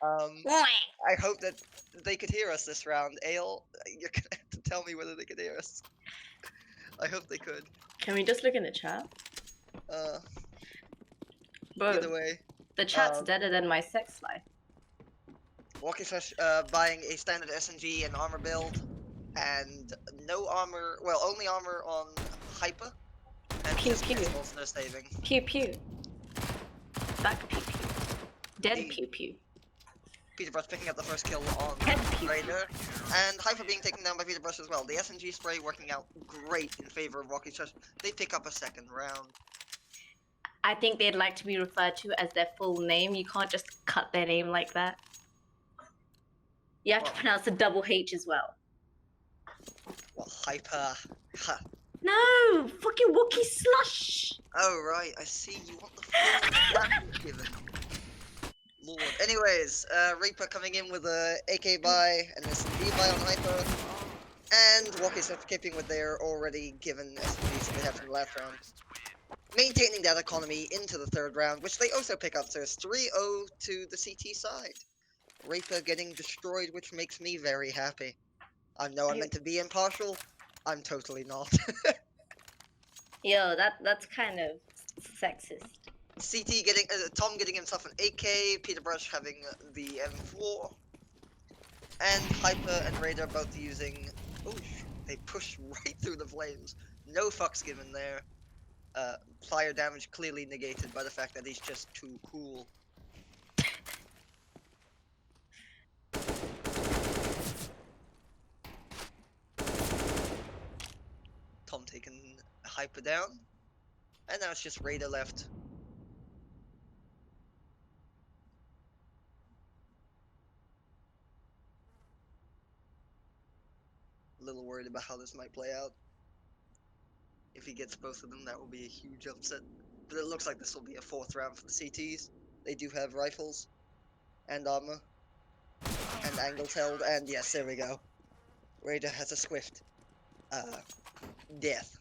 I hope that they could hear us this round. Ale, you're gonna have to tell me whether they could hear us. I hope they could. Can we just look in the chat? Bro, Either way. the chat's deader than my sex life. Wocky Slushh buying a standard SNG and armor build, and no armor, well, only armor on Raepah, and Pew, just pew. pistols, no saving. Pew pew. Back pew pew. Dead Indeed. pew pew. Peterbrush picking up the first kill on Dead pew. Raider, and Raepah being taken down by Peterbrush as well. The SNG spray working out great in favor of Wocky Slushh. They pick up a second round. I think they'd like to be referred to as their full name. You can't just cut their name like that. You have to pronounce the double H as well. Well, Raepah. Ha. No! Fucking Wocky Slushh! Oh, right, I see. You want the full name given. Lord. Anyways, Raepah coming in with a AK buy and SMG buy on Raepah. And Wocky Slushh keeping with their already given SMGs that they have from the last round. Maintaining that economy into the third round, which they also pick up. So it's 3-0 to the CT side. Raepah getting destroyed, which makes me very happy. I know I'm meant to be impartial. I'm totally not. Yo, that's kind of sexist. CT getting Tom getting himself an AK, Peterbrush having the M4, and Raepah and Raider both using. Oh, they push right through the flames. No fucks given there. Fire damage clearly negated by the fact that he's just too cool. Tom taking Raepah down, and now it's just Raider left. A little worried about how this might play out. If he gets both of them, that will be a huge upset. But it looks like this will be a fourth round for the CTs. They do have rifles and armor and angles held, and yes, there we go. Raider has a swift death.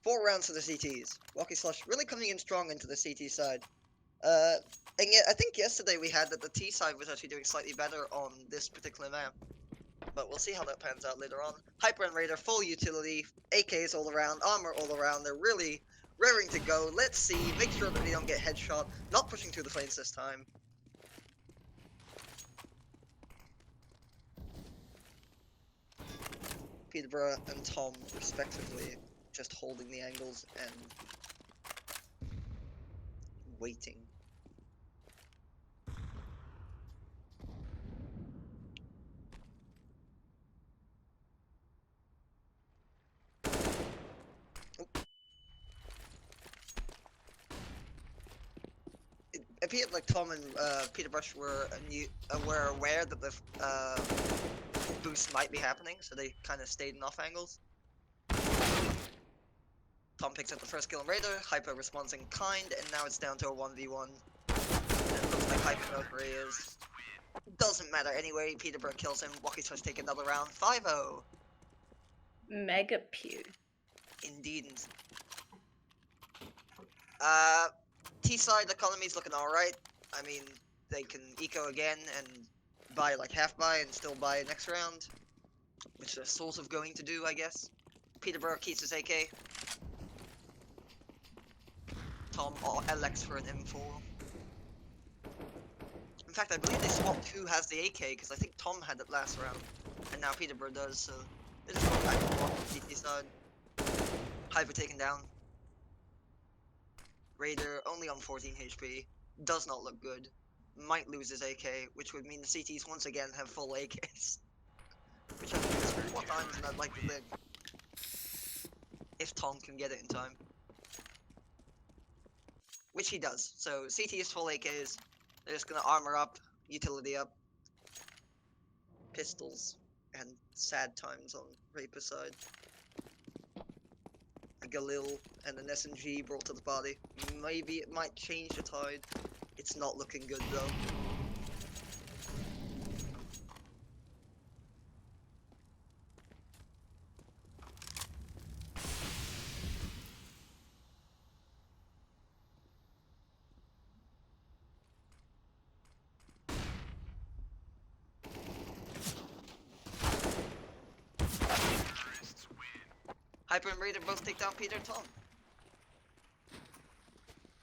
4 rounds for the CTs. Wocky Slushh really coming in strong into the CT side. And yet, I think yesterday we had that the T side was actually doing slightly better on this particular map. But we'll see how that pans out later on. Raepah and Raider, full utility, AKs all around, armor all around. They're really raring to go. Let's see. Make sure that they don't get headshot. Not pushing through the flames this time. Peterborough and Tom, respectively, just holding the angles and waiting. It appeared like Tom and Peterbrush were aware that the boost might be happening, so they kind of stayed in off angles. Tom picks up the first kill on Raider, Raepah responds in kind, and now it's down to a 1v1. And it looks like Raepah knows where he is. Doesn't matter anyway, Peterborough kills him, Wocky Slushh take another round, 5-0. Mega pew. Indeed. T-side economy's looking alright. I mean, they can eco again and buy like half buy and still buy next round. Which they're sort of going to do, I guess. Peterborough keeps his AK. Tom elects for an M4. In fact, I believe they swapped who has the AK, because I think Tom had it last round. And now Peterborough does, so they just go back and forth on the CT side. Raepah taken down. Raider only on 14 HP. Does not look good. Might lose his AK, which would mean the CTs once again have full AKs. Which I think is 4 times than I'd like to think. If Tom can get it in time. Which he does. So CT is full AKs. They're just gonna armor up, utility up. Pistols. And sad times on Raepah's side. A Galil and an SNG brought to the body. Maybe it might change the tide. It's not looking good though. Hyper and Raider both take down Peter and Tom.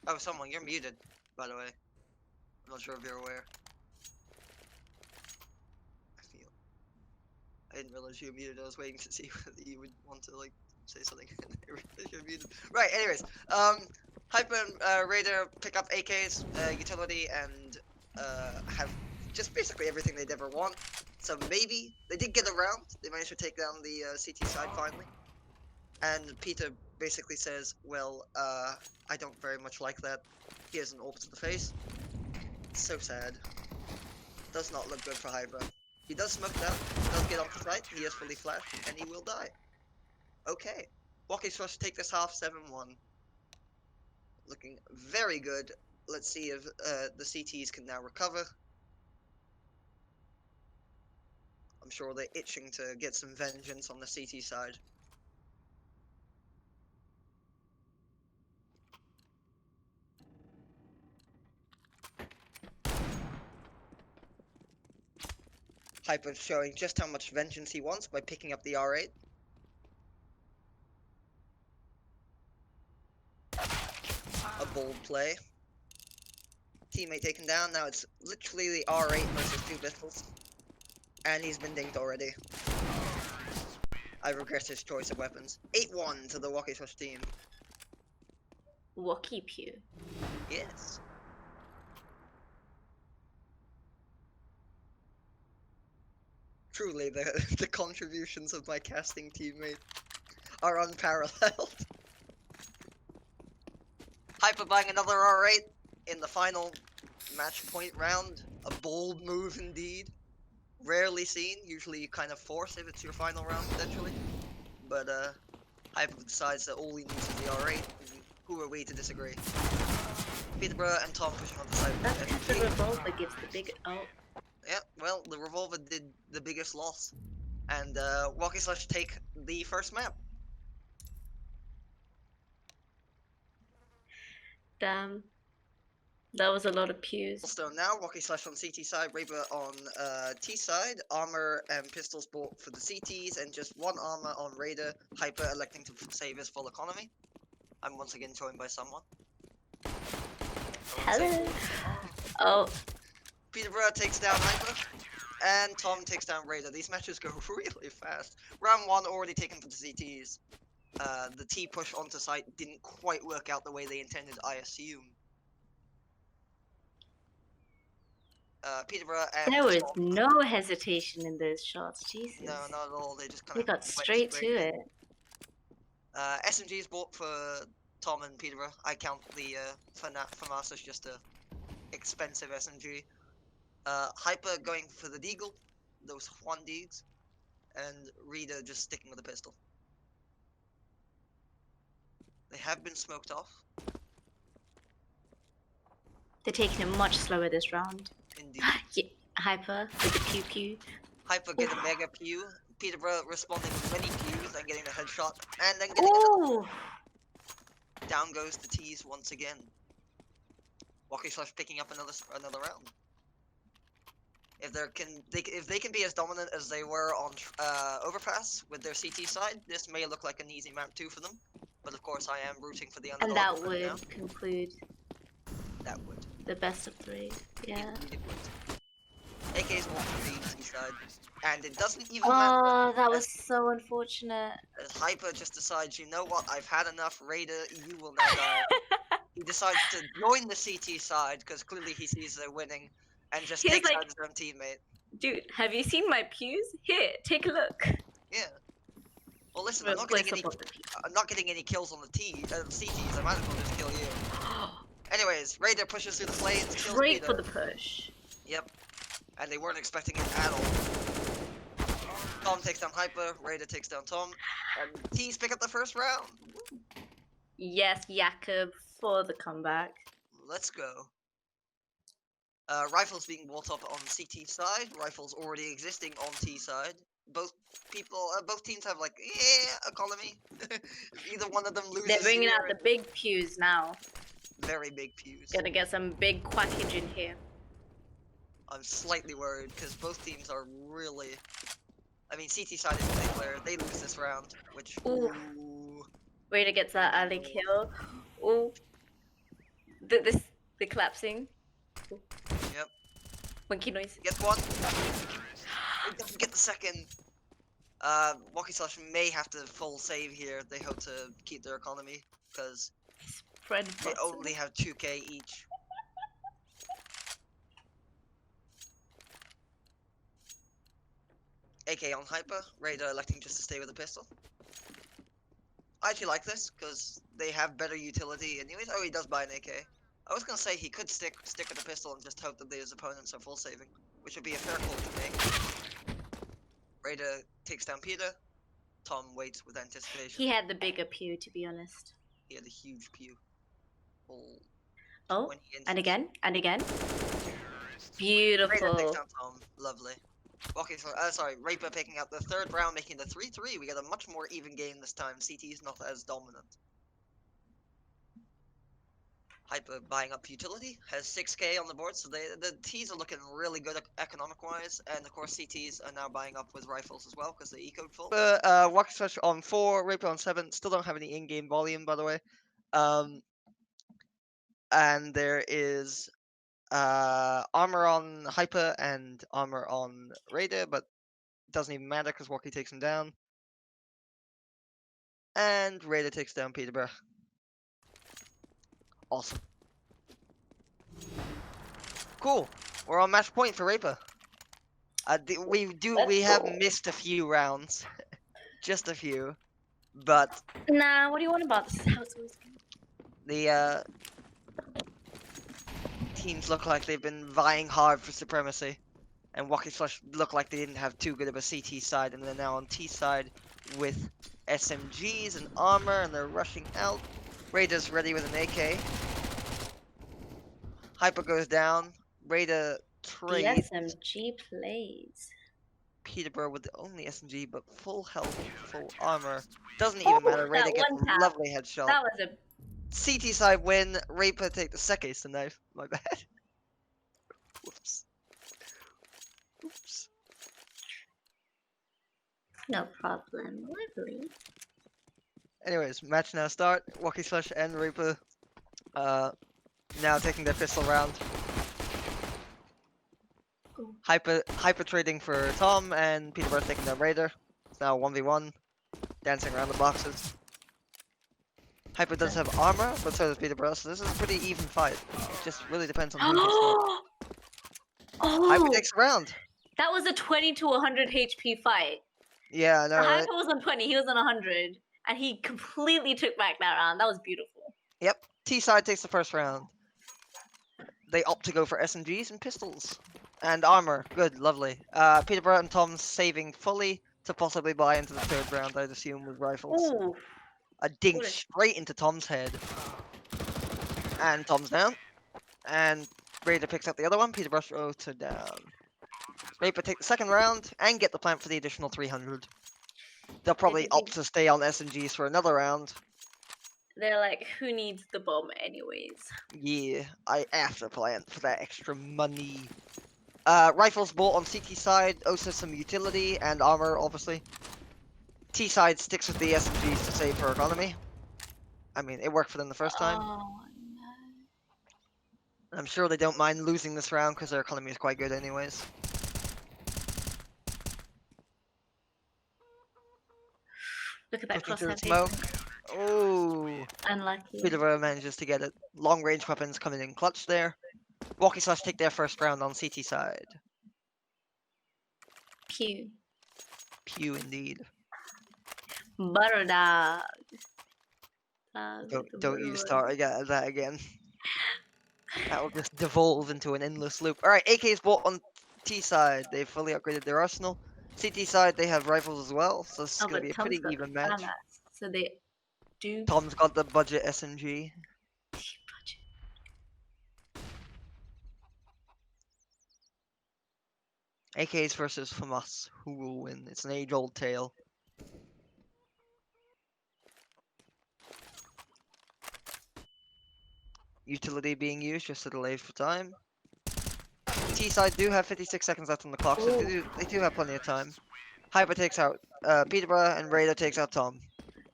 Oh, someone, you're muted, by the way. I'm not sure if you're aware. I didn't realize you were muted. I was waiting to see whether you would want to like say something. You're muted. Right. Anyways, Hyper and Raider pick up AKs, utility, and have just basically everything they'd ever want. So maybe they did get around. They managed to take down the CT side finally. And Peter basically says, "Well, I don't very much like that. Here's an orb to the face. So sad. Does not look good for Hyper." He does smoke down, does get off the site, he is fully flashed, and he will die. Okay. Wocky Slushh take this half 7-1. Looking very good. Let's see if the CTs can now recover. I'm sure they're itching to get some vengeance on the CT side. Hyper showing just how much vengeance he wants by picking up the R8. A bold play. Teammate taken down, now it's literally the R8 versus 2 pistols. And he's been dinked already. I regret his choice of weapons. 8-1 to the Wocky Slushh team. Wocky Pew. Yes. Truly, the contributions of my casting teammate are unparalleled. Hyper buying another R8 in the final match point round. A bold move indeed. Rarely seen. Usually you kind of force if it's your final round potentially. But Hyper decides that all he needs is the R8. And who are we to disagree? Peterborough and Tom pushing on the side. That's because the revolver gives the big Yeah, well, the revolver did the biggest loss. And Wocky Slushh take the first map. Damn. That was a lot of pews. So now, Wocky Slushh on CT side, Raepah on T side, armor and pistols bought for the CTs, and just one armor on Raider, Hyper electing to save his full economy. I'm once again joined by someone. Hello. Oh. Peterborough takes down Hyper, and Tom takes down Raider. These matches go really fast. Round 1 already taken for the CTs. The T push onto site didn't quite work out the way they intended, I assume. Peterborough and There was Tom. no hesitation in those shots, Jesus. No, not at all. They just kind They of got straight to it. SMGs bought for Tom and Peterborough. I count the FAMAS as just a expensive SMG. Hyper going for the Deagle, those Juan Deags, and Rita just sticking with the pistol. They have been smoked off. They're taking it much slower this round. Indeed. Yeah, Hyper with the pew pew. Hyper getting a mega pew. Peterborough responding with many pews and getting the headshot, and then getting Ooh! down goes the T's once again. Wocky Slushh picking up another round. If they can be as dominant as they were on Overpass with their CT side, this may look like an easy map 2 for them. But of course, I am rooting for the underdog. And that right now. would conclude That would. the best of 3. Yeah. It would. AK's more for the easy side, and it doesn't even Oh, matter. that was so unfortunate. As Hyper just decides, you know what, I've had enough, Raider, you will now die. He decides to join the CT side, because clearly he sees they're winning, and just He's takes like, out his own teammate. Dude, have you seen my pews? Here, take a look. Yeah. Well, listen, We'll I'm place not up on the pews. getting any kills on the CTs, I might as well just kill you. Anyways, Raider pushes through the flames, kills Straight Peter. for the push. Yep. And they weren't expecting it at all. Tom takes down Hyper, Raider takes down Tom, and T's pick up the first round. Woo. Yes, Jakob for the comeback. Let's go. Rifles being bought up on CT side, rifles already existing on T side. Both teams have like, economy. Either one of them loses. They're bringing here, out the big pews now. very big pews. Gotta get some big quackage in here. I'm slightly worried because both teams are really. I mean, CT side is a big player. They lose this round, which. Ooh. Raider gets that early kill. Oh, the collapsing. Ooh. Yep. Monkey noise. Gets one. He doesn't get the second. Wocky Slushh may have to full save here if they hope to keep their economy, because Bread they button. only have 2k each. AK on Hyper, Raider electing just to stay with the pistol. I actually like this, because they have better utility anyways. Oh, he does buy an AK. I was gonna say he could stick with the pistol and just hope that his opponents are full saving, which would be a fair call to make. Raider takes down Peter. Tom waits with anticipation. He had the bigger pew, to be honest. He had a huge pew. All Oh, 20 inches. and again, and again. Raider Beautiful. takes down Tom. Lovely. Sorry, Raepah picking up the third round, making the 3-3. We get a much more even game this time. CT is not as dominant. Hyper buying up utility, has 6k on the board, so the T's are looking really good economic-wise, and of course CTs are now buying up with rifles as well, because they ecoed full. Wocky Slushh on 4, Raepah on 7, still don't have any in-game volume, by the way. And there is armor on Hyper and armor on Raider, but it doesn't even matter because Wocky takes him down. And Raider takes down Peterborough. Awesome. Cool. We're on match point for Raepah. We have missed a few rounds. Just a few. But Nah, what do you want about this? Is how it's always been. the teams look like they've been vying hard for supremacy. And Wocky Slushh look like they didn't have too good of a CT side, and they're now on T side with SMGs and armor, and they're rushing out. Raider's ready with an AK. Hyper goes down. Raider trades. The SMG plays. Peterborough with the only SMG, but full health, full armor. Doesn't even matter. Raider gets a lovely headshot. That was a CT side win. Raepah take the second ace the knife. My bad. Whoops. Oops. no problem. Lovely. Anyways, match now start. Wocky Slushh and Raepah now taking their pistol round. Ooh. Hyper trading for Tom, and Peterborough taking down Raider. It's now 1v1. Dancing around the boxes. Hyper does have armor, but so does Peterborough, so this is a pretty even fight. It just really depends on who gets what. Hyper takes a round. That was a 20 to 100 HP fight. Yeah, I know, right? Hyper was on 20, he was on 100. And he completely took back that round. That was beautiful. Yep. T side takes the first round. They opt to go for SMGs and pistols. And armor. Good, lovely. Peterborough and Tom saving fully to possibly buy into the third round, I'd assume, with rifles. Ooh. A dink straight into Tom's head. And Tom's down. And Raider picks up the other one. Peterborough throws her down. Raepah take the second round and get the plant for the additional 300. They'll probably opt to stay on SMGs for another round. They're like, who needs the bomb anyways? Yeah, I have to plant for that extra money. Rifles bought on CT side, also some utility and armor, obviously. T side sticks with the SMGs to save her economy. I mean, it worked for them the first time. Oh, no. I'm sure they don't mind losing this round because their economy is quite good anyways. Look at that Pushing through the crosshair. smoke. Oh, Unlucky. Peterborough manages to get it. Long range weapons coming in clutch there. Wocky Slushh take their first round on CT side. Pew. Pew indeed. Butter dog. Don't you start that again. That will just devolve into an endless loop. Alright, AK's bought on T side. They've fully upgraded their arsenal. CT side, they have rifles as well, so this is going to be a pretty even match. So they do. Tom's got the budget SMG. AKs versus FAMAS. Who will win? It's an age-old tale. Utility being used just to delay for time. T side do have 56 seconds left on the clock, so they do have plenty of time. Hyper takes out Peterborough and Raider takes out Tom.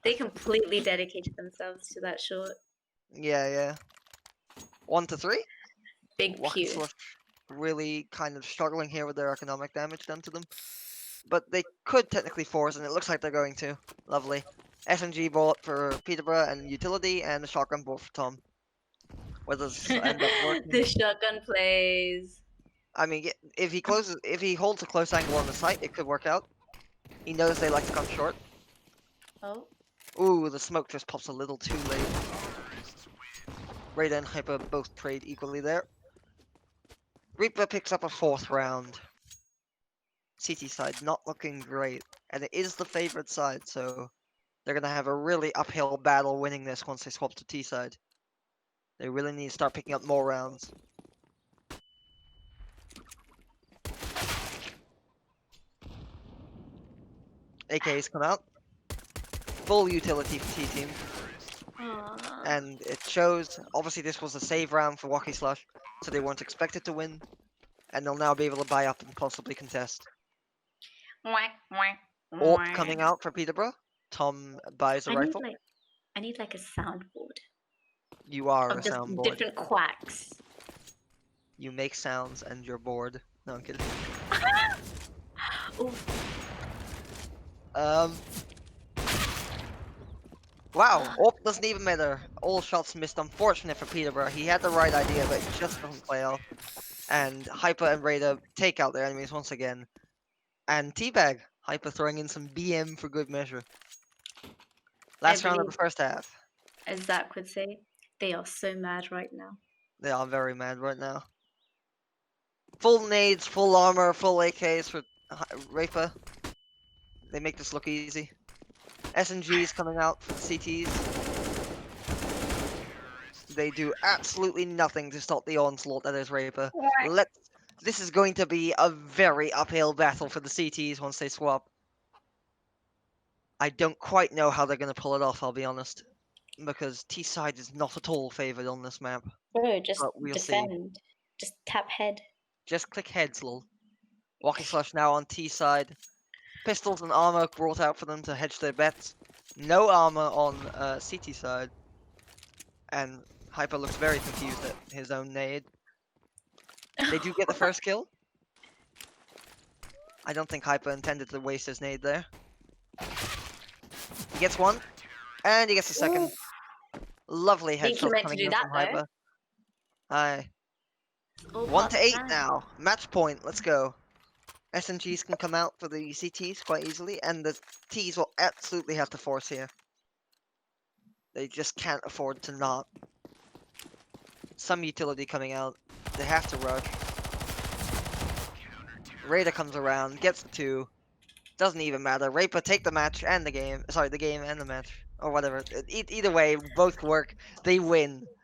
They completely dedicated themselves to that short. Yeah. 1 to 3. Big Wocky pew. Slushh really kind of struggling here with their economic damage done to them. But they could technically force, and it looks like they're going to. Lovely. SMG bought for Peterborough and utility, and the shotgun bought for Tom. Whether this end up working. The shotgun plays. I mean, if he holds a close angle on the site, it could work out. He knows they like to come short. Oh. Ooh, the smoke just pops a little too late. Raepah and Hyper both trade equally there. Raepah picks up a 4th round. CT side not looking great, and it is the favored side, so they're gonna have a really uphill battle winning this once they swap to T side. They really need to start picking up more rounds. AKs come out. Full utility for T team. Aw. And it shows, obviously this was a save round for Wocky Slushh, so they weren't expected to win. And they'll now be able to buy up and possibly contest. Whack, whack, Orp whack. coming out for Peterborough. Tom buys a rifle. I need like a soundboard You are of a just soundboard. different quacks. You make sounds and you're bored. No, I'm kidding. Ooh. Wow, Orp doesn't even matter. All shots missed. Unfortunate for Peterborough. He had the right idea, but it just doesn't play out. And Hyper and Raepah take out their enemies once again. And Teabag. Hyper throwing in some BM for good measure. Last round of the first half. As Zach would say, they are so mad right now. They are very mad right now. Full nades, full armor, full AKs for Raepah. They make this look easy. SMGs coming out for the CTs. They do absolutely nothing to stop the onslaught that is Raepah. This is going to be a very uphill battle for the CTs once they swap. I don't quite know how they're going to pull it off, I'll be honest. Because T-side is not at all favoured on this map. Bro, just But we'll defend. see. Just tap head. Just click heads, lol. Wocky Slushh now on T-side. Pistols and armor brought out for them to hedge their bets. No armor on CT side. And Hyper looks very confused at his own nade. They do get the first kill. I don't think Hyper intended to waste his nade there. He gets one. And he gets a second. Ooh. Lovely Think you headshot meant to coming do in that, from though. Hyper. Aye. All 1 part to of the 8 plan. now. Match point. Let's go. SMGs can come out for the CTs quite easily, and the Ts will absolutely have to force here. They just can't afford to not. Some utility coming out. They have to rush. Raepah comes around, gets the 2. Doesn't even matter. Raepah take the match and the game. Sorry, the game and the match. Or whatever. Either way, both work. They win.